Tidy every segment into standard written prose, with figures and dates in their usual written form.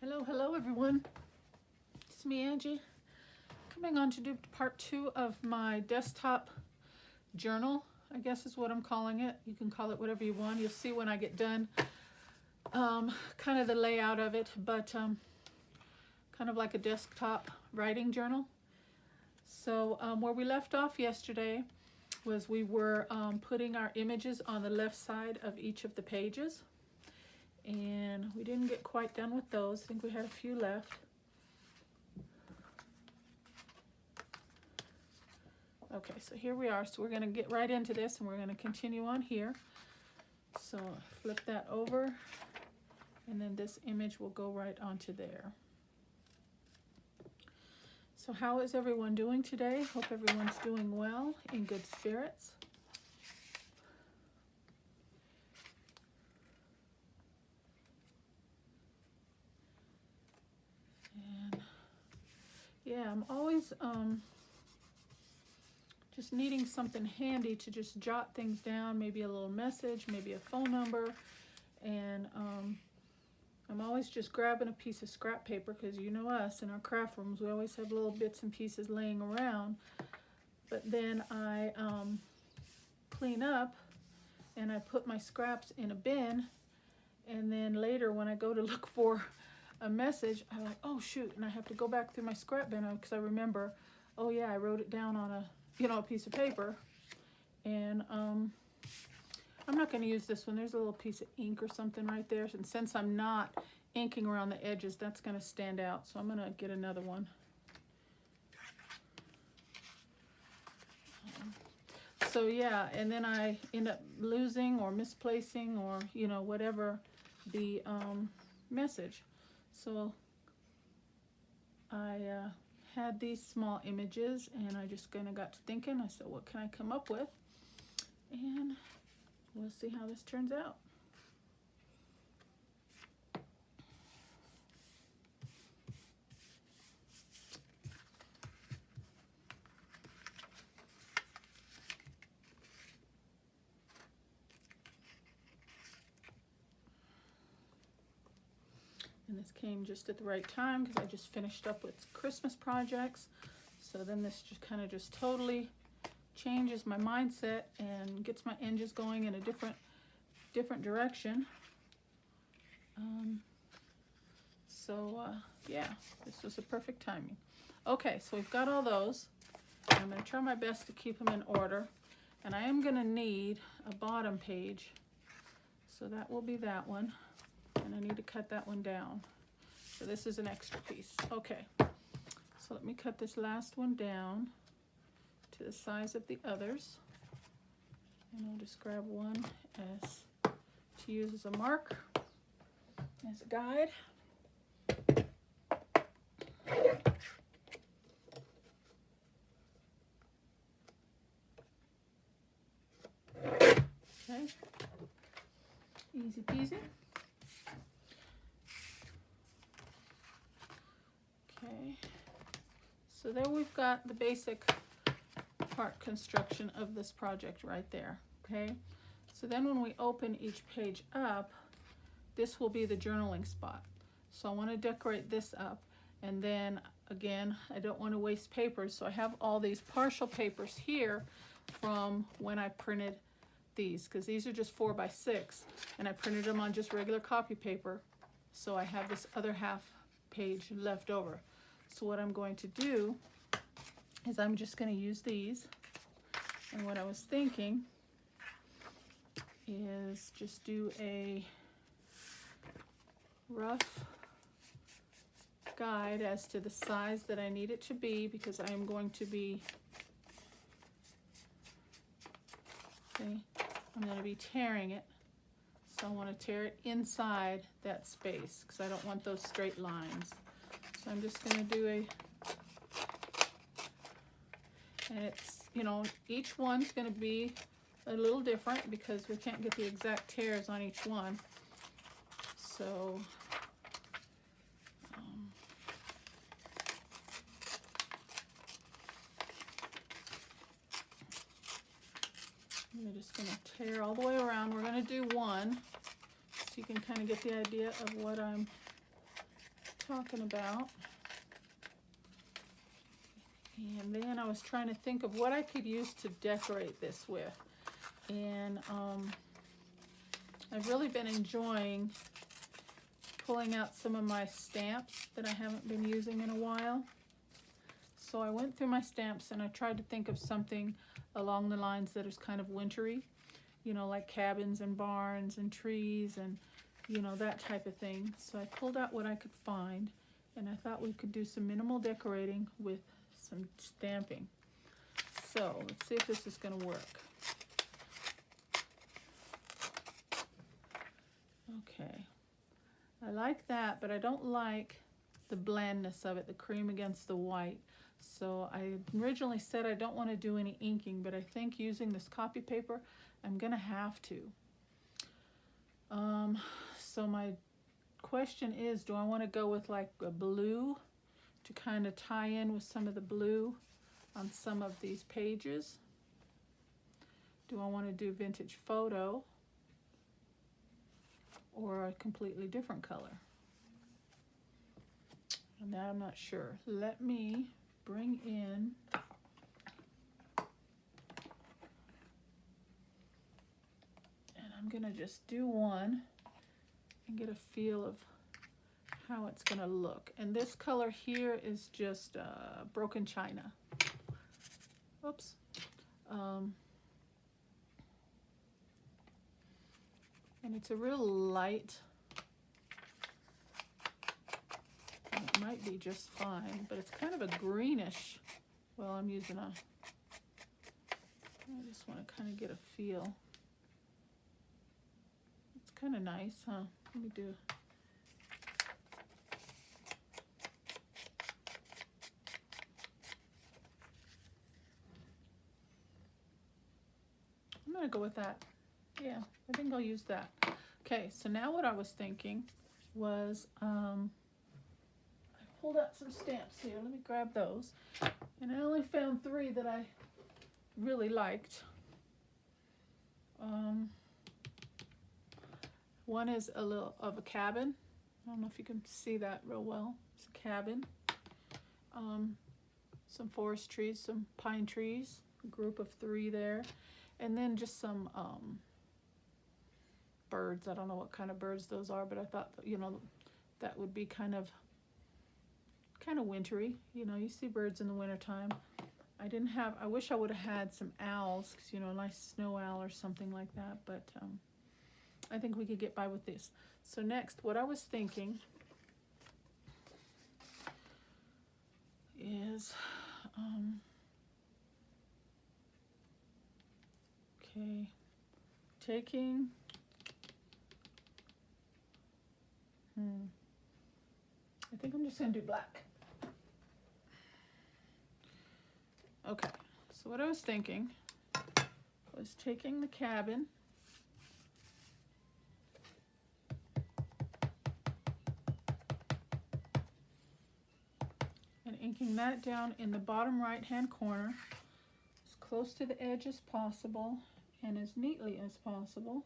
Hello everyone. It's me, Angie, coming on to do part 2 of my desktop journal, I guess is what I'm calling it. You can call it whatever you want. You'll see when I get done kind of the layout of it, but kind of like a desktop writing journal. So where we left off yesterday was we were putting our images on the left side of each of the pages. And we didn't get quite done with those. I think we had a few left. Okay, so here we are. So we're going to get right into this and we're going to continue on here. So flip that over and then this image will go right onto there. So how is everyone doing today? Hope everyone's doing well, in good spirits. Yeah, I'm always just needing something handy to just jot things down, maybe a little message, maybe a phone number, and I'm always just grabbing a piece of scrap paper because you know us in our craft rooms, we always have little bits and pieces laying around, but then I clean up and I put my scraps in a bin, and then later when I go to look for a message, I'm like, oh shoot, and I have to go back through my scrap bin because I remember, oh yeah, I wrote it down on a piece of paper, and I'm not going to use this one. There's a little piece of ink or something right there, and since I'm not inking around the edges, that's going to stand out, so I'm going to get another one. So yeah, and then I end up losing or misplacing or whatever the message. So I had these small images and I just kind of got to thinking. I said, what can I come up with? And we'll see how this turns out. And this came just at the right time because I just finished up with Christmas projects. So then this just kind of just totally changes my mindset and gets my engines going in a different direction. Yeah, this was a perfect timing. Okay, so we've got all those. I'm going to try my best to keep them in order. And I am going to need a bottom page. So that will be that one. And I need to cut that one down. So this is an extra piece. Okay, so let me cut this last one down to the size of the others. And I'll just grab one to use as a mark, as a guide. Okay, easy peasy. Okay, so there we've got the basic part construction of this project right there. Okay, so then when we open each page up, this will be the journaling spot. So I want to decorate this up, and then again, I don't want to waste papers, so I have all these partial papers here from when I printed these, because these are just 4x6 and I printed them on just regular copy paper, so I have this other half page left over. So what I'm going to do is I'm just going to use these, and what I was thinking is just do a rough guide as to the size that I need it to be, because I am going to be I'm going to be tearing it, so I want to tear it inside that space because I don't want those straight lines. So I'm just going to do and it's, each one's going to be a little different because we can't get the exact tears on each one. So I'm just going to tear all the way around. We're going to do one so you can kind of get the idea of what I'm talking about. And then I was trying to think of what I could use to decorate this with. And I've really been enjoying pulling out some of my stamps that I haven't been using in a while. So I went through my stamps and I tried to think of something along the lines that is kind of wintry, you know, like cabins and barns and trees and, you know, that type of thing. So I pulled out what I could find, and I thought we could do some minimal decorating with some stamping. So let's see if this is going to work. Okay, I like that, but I don't like the blandness of it, the cream against the white. So I originally said I don't want to do any inking, but I think using this copy paper, I'm gonna have to. So my question is, do I want to go with like a blue to kind of tie in with some of the blue on some of these pages? Do I want to do vintage photo or a completely different color? And that I'm not sure. Let me bring in and I'm gonna just do one and get a feel of how it's gonna look. And this color here is just broken china. Oops. And it's a real light. It might be just fine, but it's kind of a greenish. Well, I'm using I just want to kind of get a feel. It's kind of nice, huh? Let me do. I'm going to go with that. Yeah, I think I'll use that. Okay, so now what I was thinking was, I pulled out some stamps here. Let me grab those. And I only found 3 that I really liked. One is a little of a cabin. I don't know if you can see that real well. It's a cabin. Some forest trees, some pine trees, a group of 3 there. And then just some birds. I don't know what kind of birds those are, but I thought, you know, that would be kind of wintry. You know, you see birds in the wintertime. I wish I would have had some owls, because, you know, a nice snow owl or something like that, but I think we could get by with this. So next, what I was thinking is, okay, taking, I think I'm just going to do black. Okay, so what I was thinking was taking the cabin and inking that down in the bottom right hand corner as close to the edge as possible and as neatly as possible.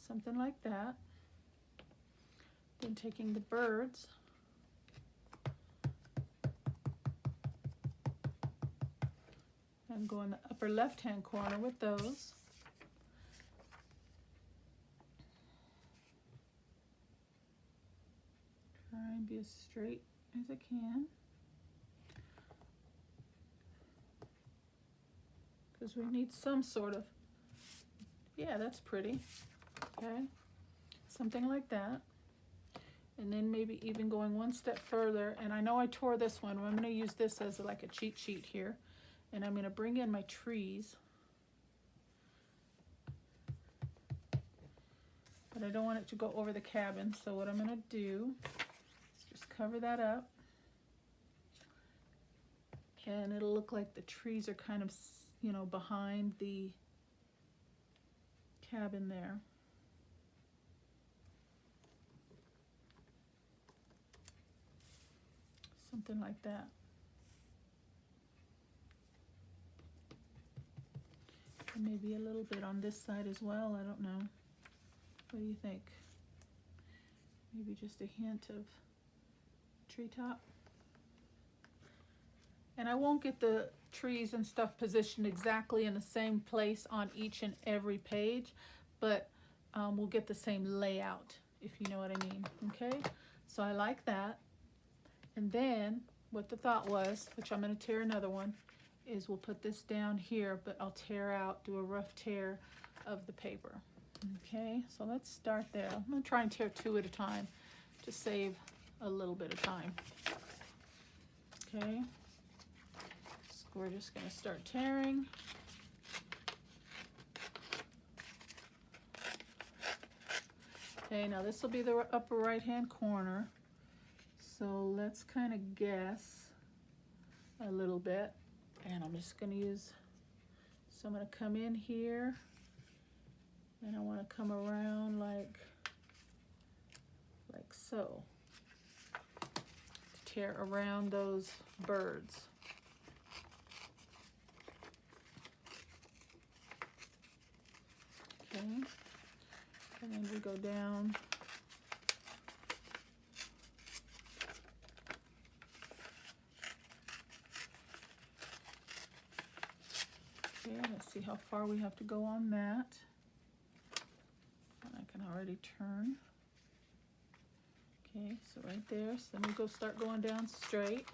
Something like that. Then taking the birds and go in the upper left hand corner with those. Try and be as straight as I can, because we need some sort of, yeah, that's pretty. Okay, something like that. And then maybe even going one step further, and I know I tore this one, I'm going to use this as like a cheat sheet here, and I'm going to bring in my trees, but I don't want it to go over the cabin. So what I'm going to do is just cover that up, and it'll look like the trees are kind of, you know, behind the cabin there. Something like that. maybe a little bit on this side as well. I don't know. What do you think? Maybe just a hint of treetop. And I won't get the trees and stuff positioned exactly in the same place on each and every page, but we'll get the same layout, if you know what I mean. Okay, so I like that. And then what the thought was, which I'm going to tear another one, is we'll put this down here, but I'll tear out, do a rough tear of the paper. Okay, so let's start there. I'm going to try and tear two at a time to save a little bit of time. Okay, so we're just going to start tearing. Okay, now this will be the upper right hand corner. So let's kind of guess a little bit. And I'm just going to use, so I'm going to come in here. And I want to come around like so. Tear around those birds. Okay. And then we go down. Okay, let's see how far we have to go on that. I can already turn. Okay, so right there. So then we go start going down straight.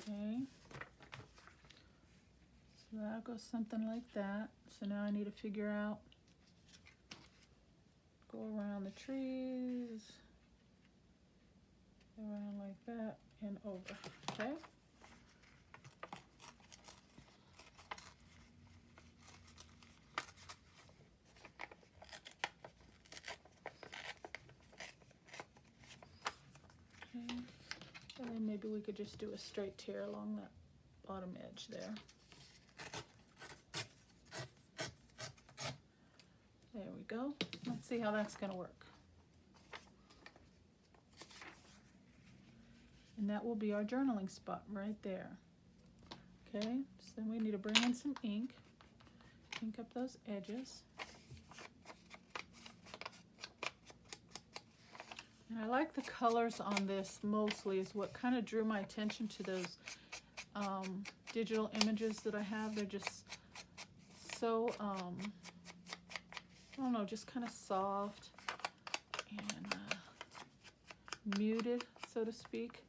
Okay. So that'll go something like that. So now I need to figure out, go around the trees, around like that and over. Okay. And then maybe we could just do a straight tear along that bottom edge there. There we go. Let's see how that's going to work. And that will be our journaling spot right there. Okay, so then we need to bring in some ink. Ink up those edges. And I like the colors on this mostly, is what kind of drew my attention to those digital images that I have. They're just so, I don't know, just kind of soft and muted, so to speak.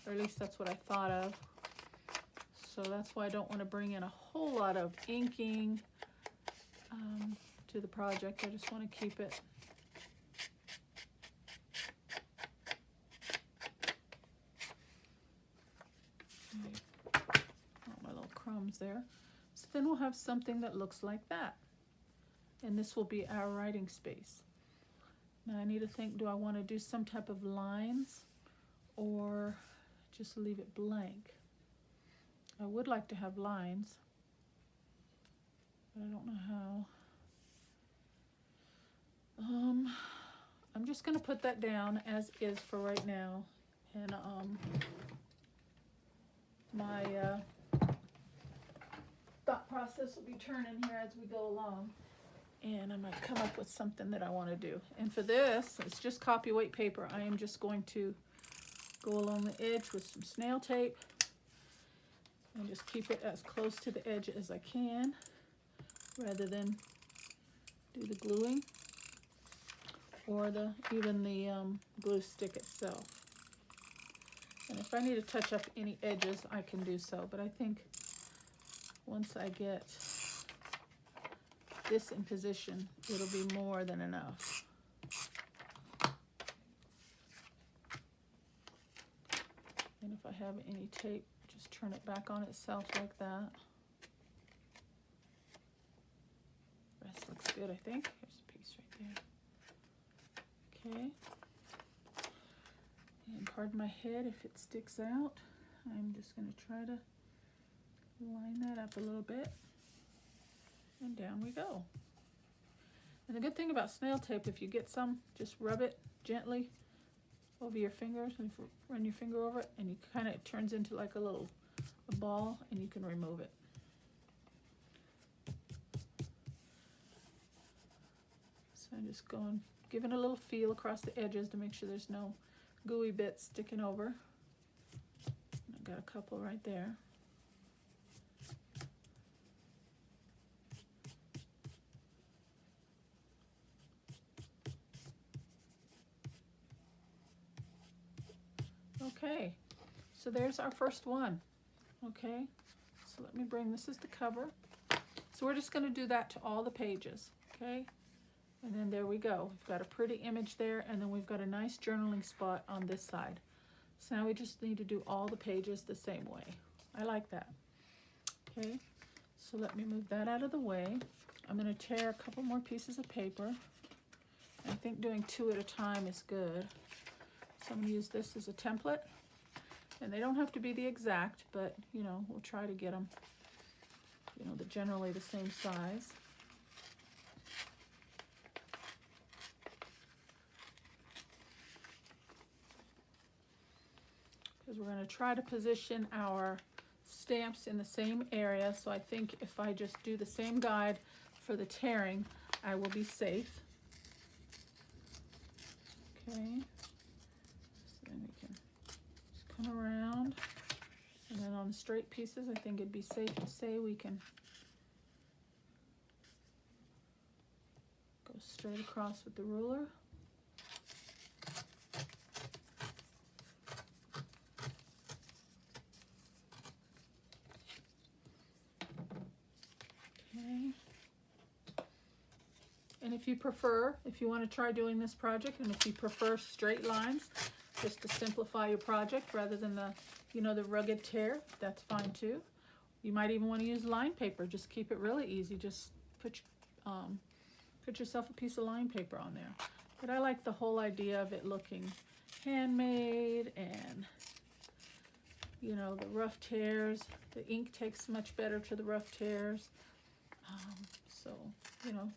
Or at least that's what I thought of. So that's why I don't want to bring in a whole lot of inking to the project. I just want to keep it there. So then we'll have something that looks like that. And this will be our writing space. Now I need to think, do I want to do some type of lines or just leave it blank? I would like to have lines, but I don't know how. I'm just going to put that down as is for right now. And my thought process will be turning here as we go along, and I might come up with something that I want to do. And for this, it's just copy weight paper. I am just going to go along the edge with some snail tape and just keep it as close to the edge as I can, rather than do the gluing or even the glue stick itself. And if I need to touch up any edges, I can do so, but I think once I get this in position, it'll be more than enough. And if I have any tape, just turn it back on itself like that. Rest looks good, I think. Here's a piece right there. Okay. And pardon my head if it sticks out. I'm just going to try to line that up a little bit, and down we go. And the good thing about snail tape, if you get some, just rub it gently over your fingers, and if you run your finger over it, and you kind of, it turns into like a little ball, and you can remove it. So I'm just going, giving a little feel across the edges to make sure there's no gooey bits sticking over. I've got a couple right there. Okay, so there's our first one. Okay, so let me bring, this is the cover. So we're just going to do that to all the pages, okay? And then there we go. We've got a pretty image there, and then we've got a nice journaling spot on this side. So now we just need to do all the pages the same way. I like that. Okay, so let me move that out of the way. I'm going to tear a couple more pieces of paper. I think doing 2 at a time is good. So I'm going to use this as a template. And they don't have to be the exact, but, you know, we'll try to get them, you know, generally the same size. Because we're going to try to position our stamps in the same area. So I think if I just do the same guide for the tearing, I will be safe. Okay. So then we can just come around. And then on the straight pieces, I think it'd be safe to say we can go straight across with the ruler. Okay. And if you prefer, if you want to try doing this project, and if you prefer straight lines, just to simplify your project rather than the, you know, the rugged tear, that's fine too. You might even want to use line paper. Just keep it really easy. Just put yourself a piece of line paper on there. But I like the whole idea of it looking handmade, and, you know, the rough tears. The ink takes much better to the rough tears. So, you know,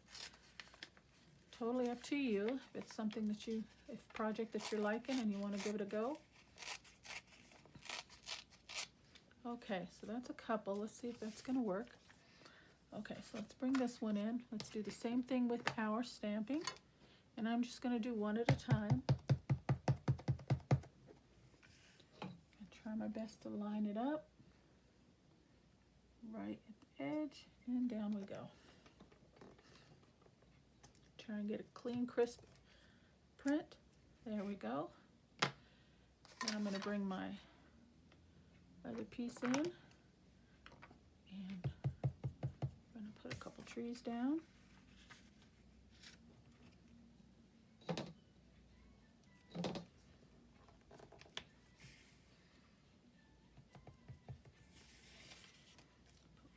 totally up to you. If it's something that you, if project that you're liking and you want to give it a go. Okay, so that's a couple. Let's see if that's going to work. Okay, so let's bring this one in. Let's do the same thing with our stamping. And I'm just going to do one at a time. And try my best to line it up. Right at the edge, and down we go. Try and get a clean, crisp print. There we go. Now I'm going to bring my other piece in, and I'm going to put a couple trees down. Put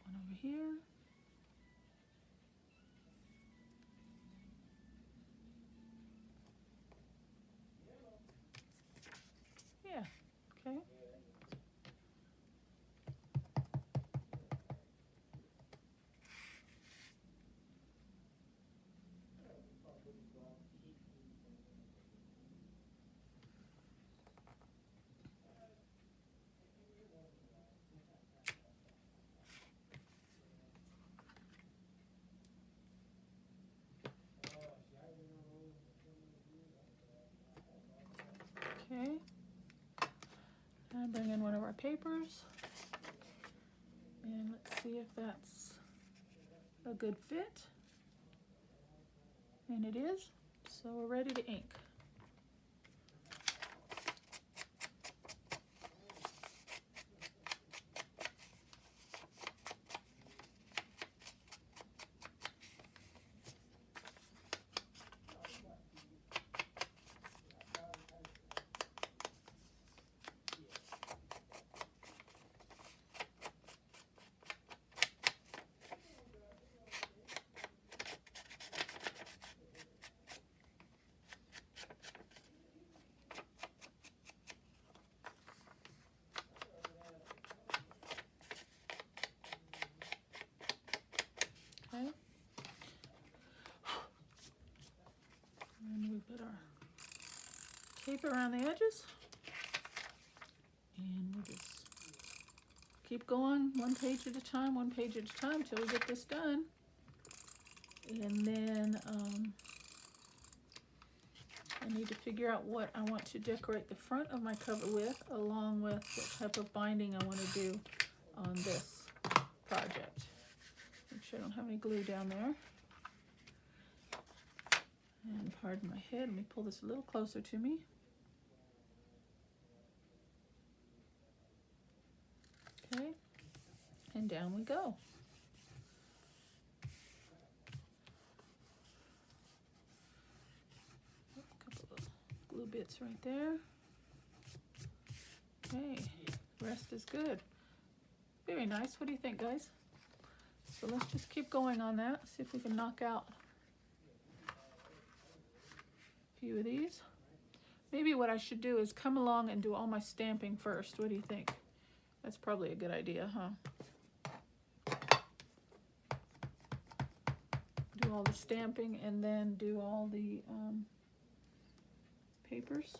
one over here. Yeah, okay. Okay. And bring in one of our papers. And let's see if that's a good fit. And it is. So we're ready to ink. paper around the edges. And we'll just keep going one page at a time till we get this done. And then I need to figure out what I want to decorate the front of my cover with, along with what type of binding I want to do on this project. Make sure I don't have any glue down there. And pardon my head, let me pull this a little closer to me. Okay, and down we go. A couple of glue bits right there. Okay, the rest is good. Very nice. What do you think, guys? So let's just keep going on that. See if we can knock out a few of these. Maybe what I should do is come along and do all my stamping first. What do you think? That's probably a good idea, huh? Do all the stamping and then do all the papers.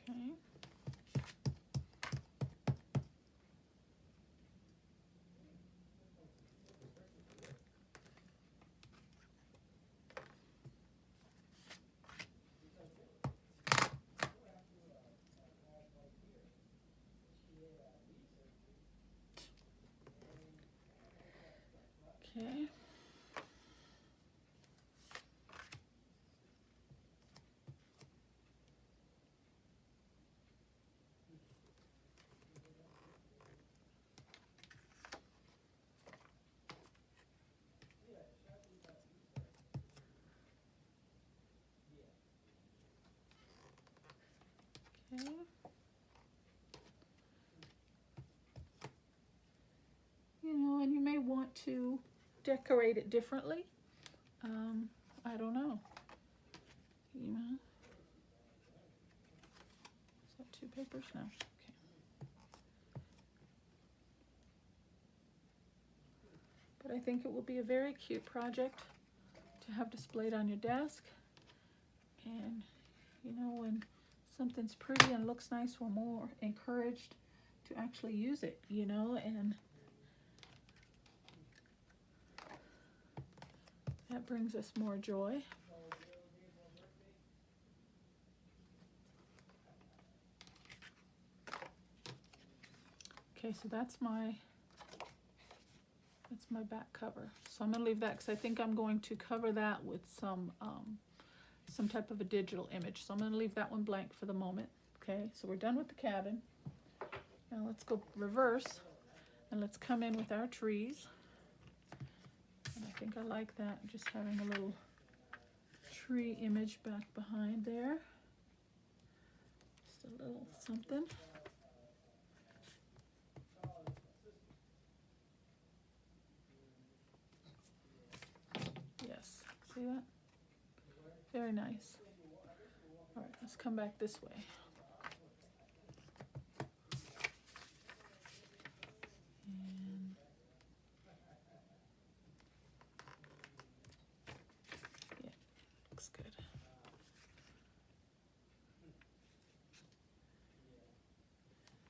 Okay. Okay. Okay. You know, and you may want to decorate it differently. I don't know. You know. Is that two papers? No. Okay. But I think it will be a very cute project to have displayed on your desk. And, you know, when something's pretty and looks nice, we're more encouraged to actually use it, you know, and that brings us more joy. Okay, so that's my back cover. So I'm going to leave that because I think I'm going to cover that with some type of a digital image. So I'm going to leave that one blank for the moment. Okay, so we're done with the cabin. Now let's go reverse and let's come in with our trees. And I think I like that, just having a little tree image back behind there. Just a little something. Yes, see that? Very nice. All right, let's come back this way. And yeah, looks good.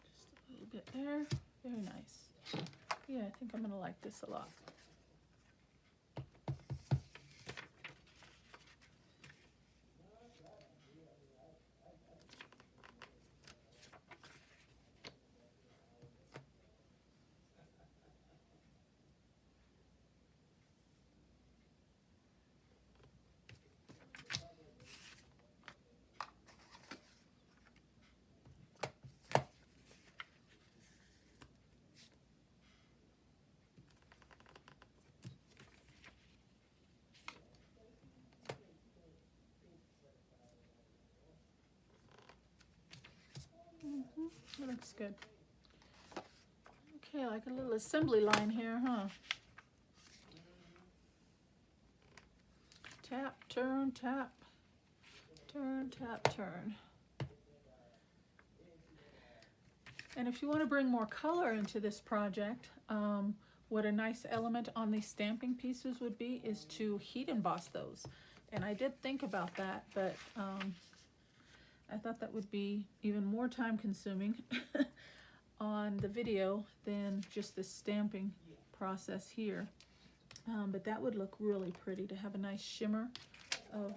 Just a little bit there. Very nice. Yeah, I think I'm gonna like this a lot. That looks good. Okay, like a little assembly line here, huh? Tap, turn, tap. Turn, tap, turn. And if you want to bring more color into this project, what a nice element on these stamping pieces would be is to heat emboss those. And I did think about that, but I thought that would be even more time consuming on the video than just the stamping process here. But that would look really pretty to have a nice shimmer of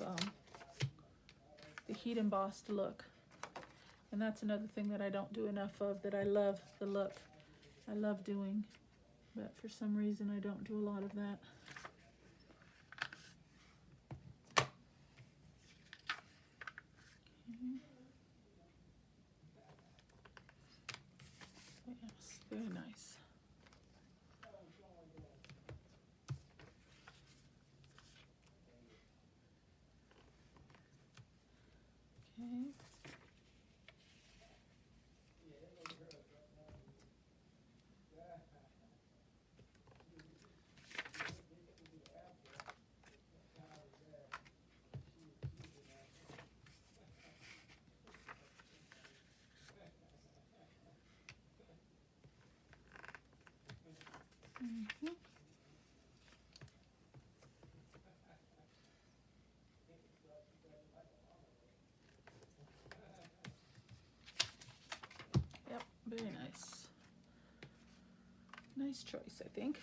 the heat embossed look. And that's another thing that I don't do enough of, that I love the look. I love doing, but for some reason I don't do a lot of that. Okay. Yes, very nice. Okay. Mm-hmm. Yep, very nice. Nice choice, I think.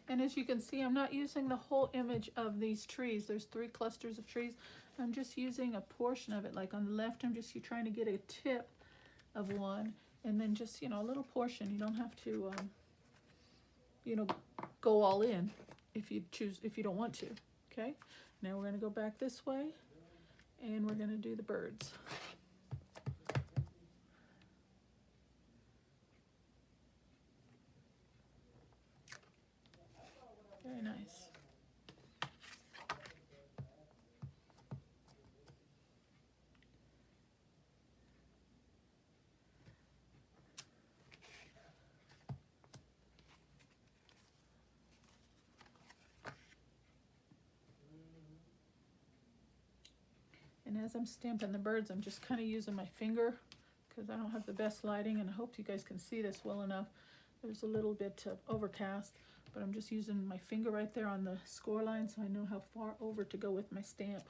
And as you can see, I'm not using the whole image of these trees. There's 3 clusters of trees. I'm just using a portion of it. Like on the left, I'm just trying to get a tip of one, and then just, you know, a little portion. You don't have to, you know, go all in if you choose, if you don't want to. Okay, now we're going to go back this way, and we're going to do the birds. Very nice. And as I'm stamping the birds, I'm just kind of using my finger because I don't have the best lighting, and I hope you guys can see this well enough. There's a little bit of overcast, but I'm just using my finger right there on the score line so I know how far over to go with my stamp.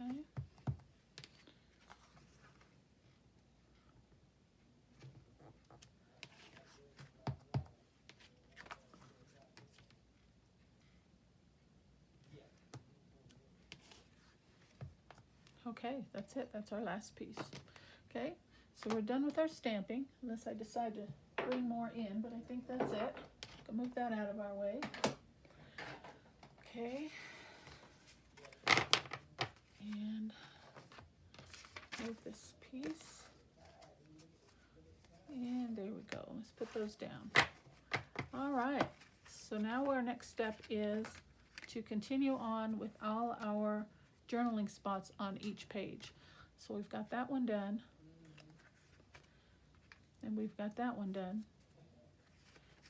Okay. Okay, that's it. That's our last piece. Okay, so we're done with our stamping, unless I decide to bring more in, but I think that's it. I'll move that out of our way. Okay. And move this piece. And there we go. Let's put those down. All right. So now our next step is to continue on with all our journaling spots on each page. So we've got that one done. And we've got that one done.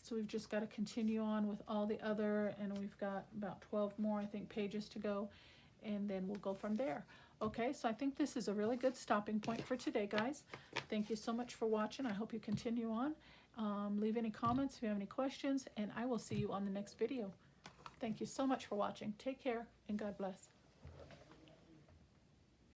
So we've just got to continue on with all the other, and we've got about 12 more, I think, pages to go, and then we'll go from there. Okay, so I think this is a really good stopping point for today, guys. Thank you so much for watching. I hope you continue on. Leave any comments if you have any questions, and I will see you on the next video. Thank you so much for watching. Take care, and God bless.